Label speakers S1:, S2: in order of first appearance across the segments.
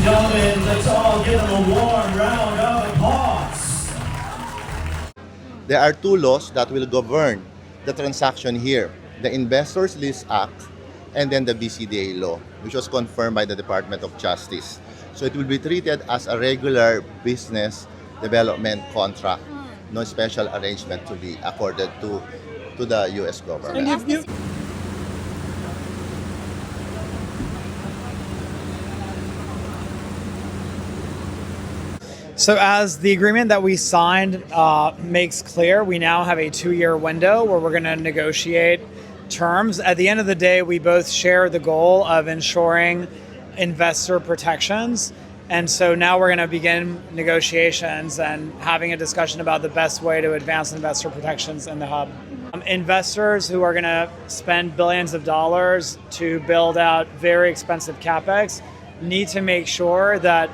S1: gentlemen, let's all give them a warm round of applause.
S2: There are two laws that will govern the transaction here. The Investors List Act and then the BCDA law, which was confirmed by the Department of Justice. So it will be treated as a regular business development contract. No special arrangement to be accorded to the U.S. government.
S3: So as the agreement that we signed makes clear, we now have a 2-year window where we're going to negotiate terms. At the end of the day, we both share the goal of ensuring investor protections. And so now we're going to begin negotiations and having a discussion about the best way to advance investor protections in the hub. Investors who are going to spend billions of dollars to build out very expensive CapEx need to make sure that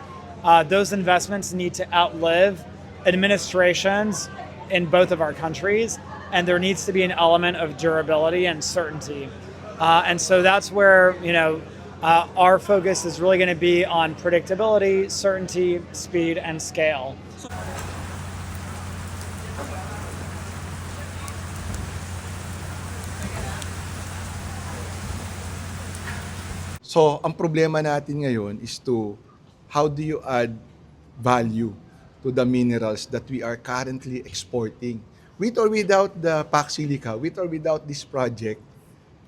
S3: those investments need to outlive administrations in both of our countries, and there needs to be an element of durability and certainty. And so that's where our focus is really going to be on predictability, certainty, speed, and scale.
S4: So, ang problema natin ngayon is how do you add value to the minerals that we are currently exporting? With or without the PAC Silica, with or without this project,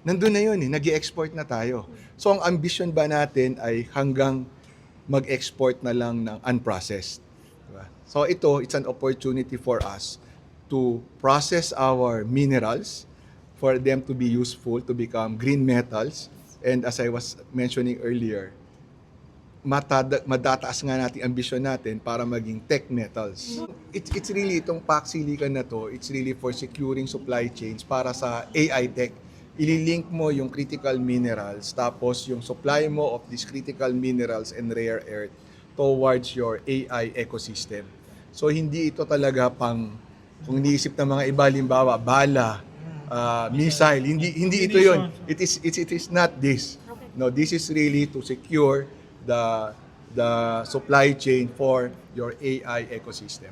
S4: nandun na yun nag-i-export na tayo. So ang ambition ba natin ay hanggang mag-export na lang ng unprocessed? Diba? So it's an opportunity for us to process our minerals, for them to be useful, to become green metals, and as I was mentioning earlier, madataas nga natin ambisyon natin para maging tech metals. It's really itong PAC Silica na to, it's really for securing supply chains para sa AI tech. Ililink mo yung critical minerals, tapos yung supply mo of these critical minerals and rare earth towards your AI ecosystem. So hindi ito talaga kung iniisip ng mga iba, limbawa, bala, missile, hindi ito yun. It is not this. No, this is really to secure the supply chain for your AI ecosystem.